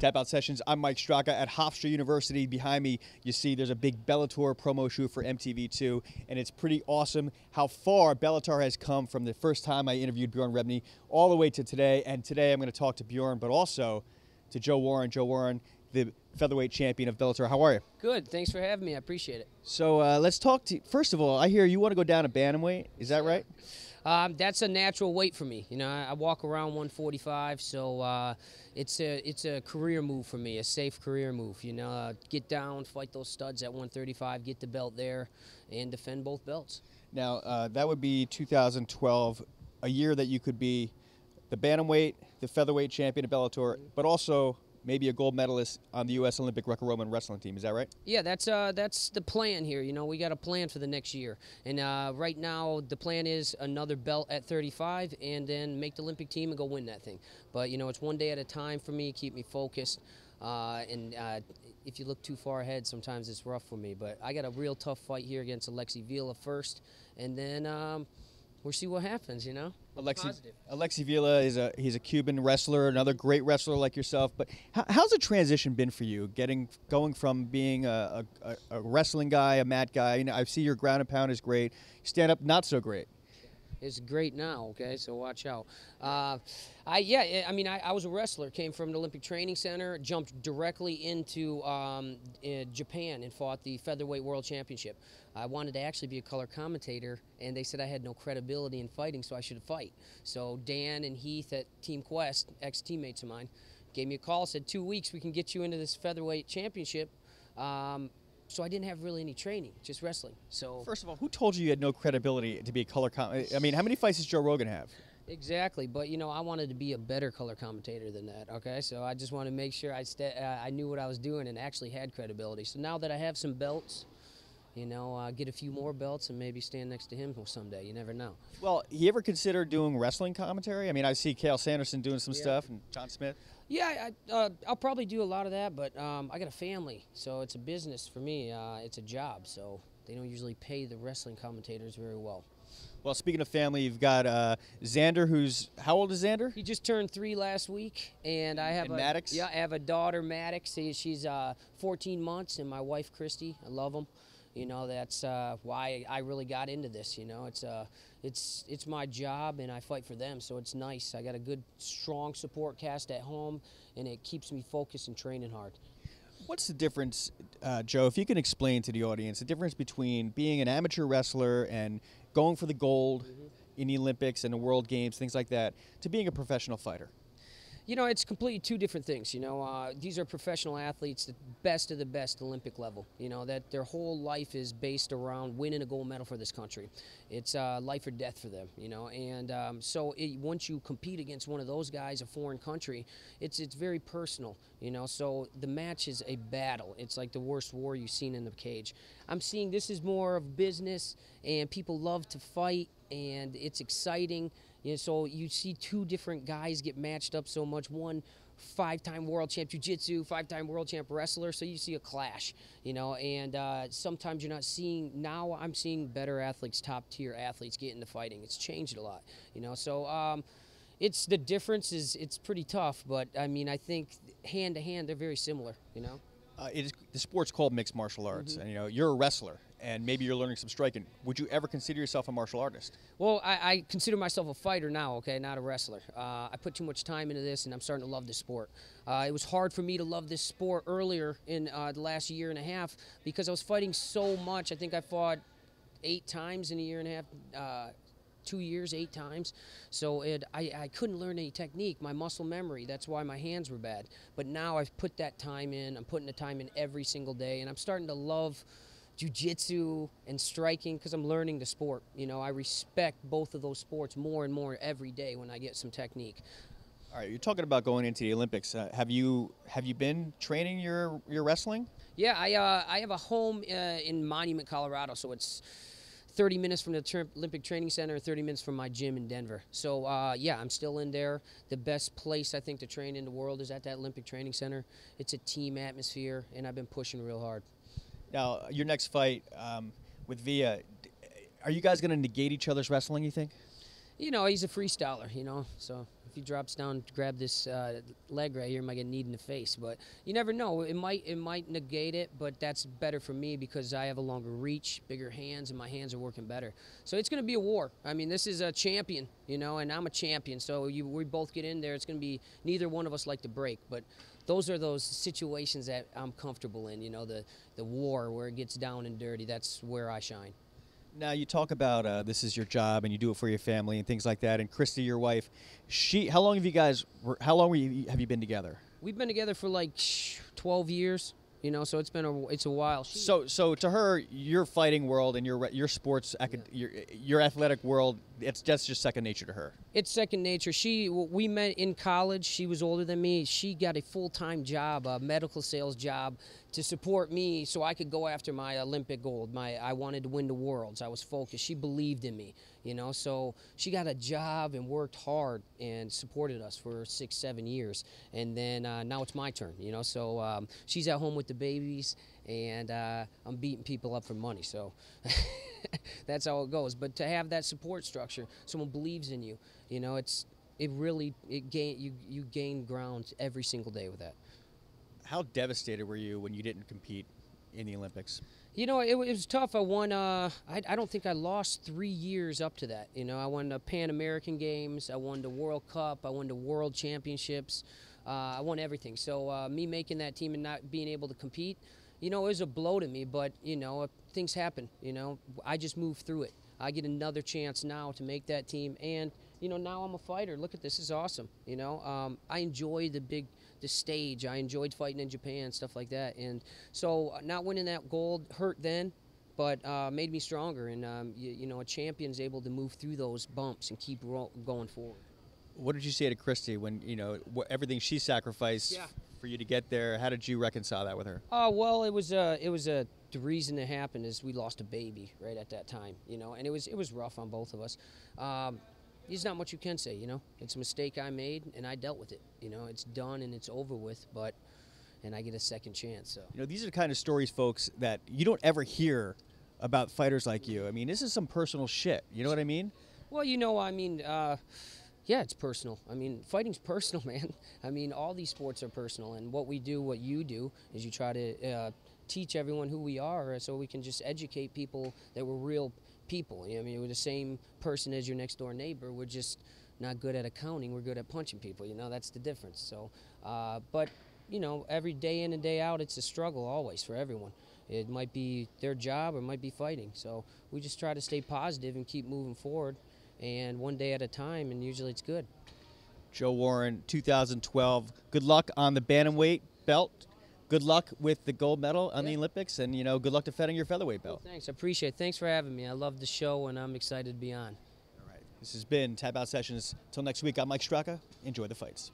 TapouT Sessions. I'm Mike Straka at Hofstra University. Behind me, you see there's a big Bellator promo shoot for MTV2, and it's pretty awesome how far Bellator has come from the first time I interviewed Bjorn Rebney all the way to today. And today I'm going to talk to Bjorn, but also to Joe Warren. Joe Warren, the featherweight champion of Bellator. How are you? Good. Thanks for having me. I appreciate it. So let's talk to, first of all, I hear you want to go down to bantamweight. Is that right? That's a natural weight for me. You know, I walk around 145, so it's a career move for me, a safe career move. You know, get down, fight those studs at 135, get the belt there, and defend both belts. Now, that would be 2012, a year that you could be the bantamweight, the featherweight champion of Bellator, but also maybe a gold medalist on the U.S. Olympic Greco-Roman wrestling team. Is that right? Yeah, that's the plan here. You know, we got a plan for the next year. And right now, the plan is another belt at 35 and then make the Olympic team and go win that thing. But, you know, it's one day at a time for me, keep me focused. If you look too far ahead, sometimes it's rough for me. But I got a real tough fight here against Alexi Villa first, and then we'll see what happens, you know? Alexi Villa he's a Cuban wrestler, another great wrestler like yourself. But how's the transition been for you, going from being a wrestling guy, a mat guy? You know, I see your ground and pound is great. Stand up, not so great. It's great now, okay, so watch out. I was a wrestler, came from the Olympic Training Center, jumped directly into Japan and fought the Featherweight World Championship. I wanted to actually be a color commentator, and they said I had no credibility in fighting, so I should fight. So Dan and Heath at Team Quest, ex-teammates of mine, gave me a call, said 2 weeks, we can get you into this Featherweight Championship. So I didn't have really any training, just wrestling. So first of all, who told you had no credibility to be a color commentator? I mean, how many fights does Joe Rogan have? Exactly, but you know, I wanted to be a better color commentator than that. Okay, so I just wanted to make sure I knew what I was doing and actually had credibility. So now that I have some belts, you know, get a few more belts and maybe stand next to him someday. You never know. Well, you ever consider doing wrestling commentary? I mean, I see Cael Sanderson doing some stuff and John Smith. Yeah, I'll probably do a lot of that, but I got a family, so it's a business for me. It's a job, so they don't usually pay the wrestling commentators very well. Well, speaking of family, you've got Xander, who's, how old is Xander? He just turned 3 last week, and I have Maddox? Yeah, I have a daughter, Maddox. She's 14 months, and my wife, Christy. I love them. You know, that's why I really got into this. You know, it's my job, and I fight for them, so it's nice. I got a good, strong support cast at home, and it keeps me focused and training hard. What's the difference, Joe, if you can explain to the audience, the difference between being an amateur wrestler and going for the gold in the Olympics and the World Games, things like that, to being a professional fighter? You know, it's completely two different things. You know, these are professional athletes, the best of the best Olympic level. You know, that their whole life is based around winning a gold medal for this country. It's life or death for them, you know. And once you compete against one of those guys, a foreign country, it's very personal, you know. So the match is a battle. It's like the worst war you've seen in the cage. I'm seeing this is more of business, and people love to fight, and it's exciting. You know, so you see two different guys get matched up so much. One 5-time world champ jiu-jitsu, 5-time world champ wrestler, so you see a clash, you know, and sometimes you're not seeing, now I'm seeing better athletes, top-tier athletes get into fighting. It's changed a lot, you know, so it's the difference is it's pretty tough, but I mean, I think hand-to-hand they're very similar, you know. The sport's called mixed martial arts, and you know, you're a wrestler, and maybe you're learning some striking. Would you ever consider yourself a martial artist? Well, I consider myself a fighter now, okay, not a wrestler. I put too much time into this, and I'm starting to love this sport. It was hard for me to love this sport earlier in the last year and a half because I was fighting so much. I think I fought 8 times in a year and a half. 2 years, 8 times. So I couldn't learn any technique, my muscle memory. That's why my hands were bad. But now I've put that time in. I'm putting the time in every single day, and I'm starting to love jiu-jitsu and striking because I'm learning the sport. You know, I respect both of those sports more and more every day when I get some technique. All right, you're talking about going into the Olympics. Have you been training your wrestling? Yeah, I have a home in Monument, Colorado, so it's 30 minutes from the Olympic Training Center, 30 minutes from my gym in Denver. So, yeah, I'm still in there. The best place, I think, to train in the world is at that Olympic Training Center. It's a team atmosphere, and I've been pushing real hard. Now, your next fight with Villa, are you guys going to negate each other's wrestling, you think? You know, he's a freestyler, you know, so he drops down to grab this leg right here, he might get kneed in the face. But you never know. It might negate it, but that's better for me because I have a longer reach, bigger hands, and my hands are working better. So it's going to be a war. I mean, this is a champion, you know, and I'm a champion. So we both get in there. It's going to be neither one of us like to break, but those are those situations that I'm comfortable in, you know, the war where it gets down and dirty. That's where I shine. Now you talk about this is your job and you do it for your family and things like that. And Christy, your wife, how long have you been together? We've been together for like 12 years. You know, so it's a while. So to her, your fighting world and your sports, your athletic world, that's just second nature to her. It's second nature. We met in college. She was older than me. She got a full-time job, a medical sales job, to support me so I could go after my Olympic gold. I wanted to win the worlds. I was focused. She believed in me, you know. So she got a job and worked hard and supported us for 6-7 years. And then now it's my turn, you know. So she's at home with the babies, and I'm beating people up for money. So that's how it goes. But to have that support structure, someone believes in you, you know, you gain ground every single day with that. How devastated were you when you didn't compete in the Olympics? You know, it was tough. I won, I don't think I lost 3 years up to that. You know, I won the Pan American Games, I won the World Cup, I won the World Championships, I won everything. So me making that team and not being able to compete, you know, it was a blow to me, but, you know, things happen, you know. I just moved through it. I get another chance now to make that team, and, you know, now I'm a fighter. Look at this, is awesome, you know. I enjoy the stage. I enjoyed fighting in Japan, stuff like that. And so not winning that gold hurt then, but made me stronger. And, you know, a champion's able to move through those bumps and keep going forward. What did you say to Christy when, you know, everything she sacrificed for you to get there? How did you reconcile that with her? Well, the reason it happened is we lost a baby right at that time, you know, and it was rough on both of us. There's not much you can say, you know. It's a mistake I made, and I dealt with it. You know, it's done and it's over with, and I get a second chance. So, you know, these are the kind of stories, folks, that you don't ever hear about fighters like you. I mean, this is some personal shit. You know what I mean? Well, you know, I mean, yeah, it's personal. I mean, fighting's personal, man. I mean, all these sports are personal, and what you do, is you try to teach everyone who we are, so we can just educate people that we're real people. You know, I mean, we're the same person as your next door neighbor. We're just not good at accounting. We're good at punching people. You know, that's the difference. So, but you know, every day in and day out, it's a struggle always for everyone. It might be their job or it might be fighting. So we just try to stay positive and keep moving forward, and one day at a time, and usually it's good. Joe Warren, 2012. Good luck on the bantamweight belt. Good luck with the gold medal on the Olympics, and, you know, good luck defending your featherweight belt. Well, thanks. I appreciate it. Thanks for having me. I love the show, and I'm excited to be on. All right. This has been TapouT Sessions. Till next week, I'm Mike Straka. Enjoy the fights.